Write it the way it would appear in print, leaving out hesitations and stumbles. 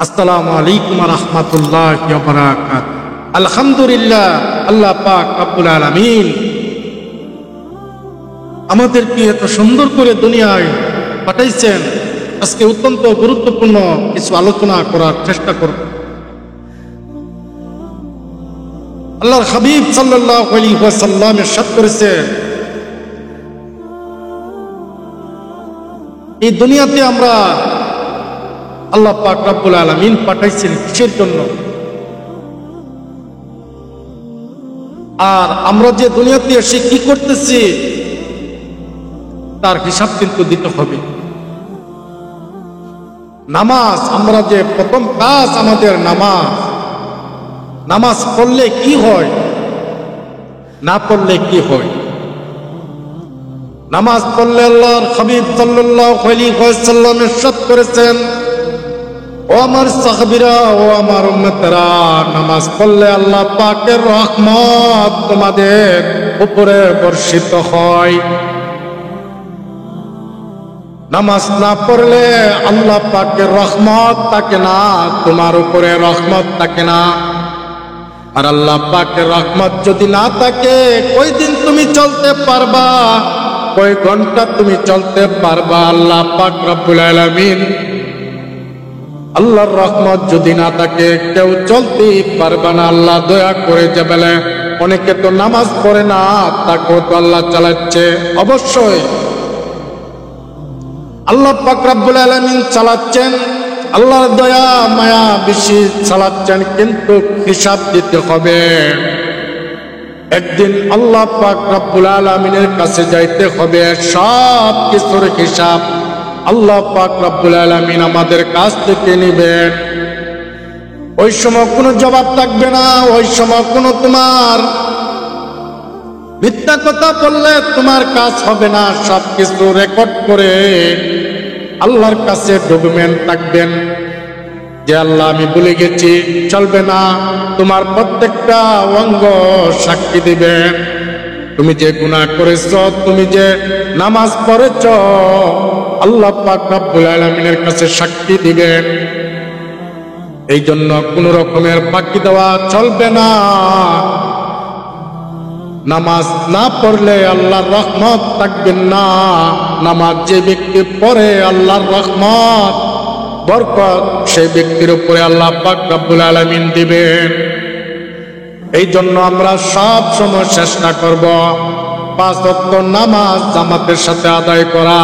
আসসালামু আলাইকুম ওয়া রাহমাতুল্লাহি ওয়া বারাকাতুহু। আলহামদুলিল্লাহ, আল্লাহ পাক রব্বুল আলামিন আমাদেরকে এত সুন্দর করে দুনিয়ায় পাঠাইছেন। আজকে অত্যন্ত গুরুত্বপূর্ণ কিছু আলোচনা করার চেষ্টা করব। আল্লাহর হাবিব সাল্লাল্লাহু আলাইহি ওয়াসাল্লাম ইরশাদ করেছেন, এই দুনিয়াতে আমরা আল্লাহ পাক রব্বুল আলামিন পাঠাইছেন কিসের জন্য, আর আমরা যে দুনিয়াতে এসে কি করতেছি তার হিসাব কিন্তু দিতে হবে। নামাজ, আমরা যে প্রথম কাজ আমাদের নামাজ পড়লে কি হয়, না পড়লে কি হয়। নামাজ পড়লে আল্লাহর হাবিব সাল্লাল্লাহু আলাইহি ওয়াসাল্লাম ইরশাদ করেছেন, ও আমার সাহাবীরা, ও আমার উম্মতেরা, নামাজ পড়লে আল্লাহ পাকের রহমত তোমাদের উপরে বর্ষিত হয়। নামাজ না পড়লে আল্লাহ পাকের রহমত থাকে না, তোমার উপরে রহমত থাকে না। আর আল্লাহ পাকের রহমত যদি না থাকে, কই দিন তুমি চলতে পারবা, কয় ঘন্টা তুমি চলতে পারবা? আল্লাহ পাক রব্বুল আলামিন, আল্লাহর রহমত যদি না থাকে কেউ চলতেই পারবে না। আল্লাহ দয়া করে যে বলে, অনেকে তো নামাজ পড়ে না, তাকেও তো আল্লাহ চালাচ্ছে। অবশ্যই আল্লাহ পাক রব্বুল আলামিন চালাচ্ছেন, আল্লাহর দয়া মায়া বেশি চালাচ্ছেন, কিন্তু হিসাব দিতে হবে। একদিন আল্লাহ পাক রব্বুল আলামিনের কাছে যাইতে হবে, সব কিছুর হিসাব আল্লাহ পাক রব্বুল আলামিন আমাদের কাছ থেকে নেবেন। ওই সময় কোনো জবাব থাকবে না, ওই সময় কোনো তোমার মিথ্যা কথা বললে তোমার কাজ হবে না। সব কিছু রেকর্ড করে আল্লাহর কাছে ডকুমেন্ট থাকবেন যে আল্লাহ আমি ভুলে গেছি, চলবে না। তোমার প্রত্যেকটা অঙ্গ সাক্ষী দিবেন। তুমি যে গুনাহ করেছ, তুমি যে নামাজ পড়েছ, আল্লাহ পাক রব্বুল আলামিনের কাছে সাক্ষী দিবেন। এই জন্য কোন রকমের ফাঁকি দেওয়া চলবে না। নামাজ না পড়লে আল্লাহর রহমত থাকবেন না। নামাজ যে ব্যক্তি পড়ে, আল্লাহর রহমত বরকত সেই ব্যক্তির উপরে আল্লাহ পাক রব্বুল আলামিন দিবেন। এই জন্য আমরা সব সময় চেষ্টা করব 5 ওয়াক্ত নামাজ জামাতের সাথে আদায় করা।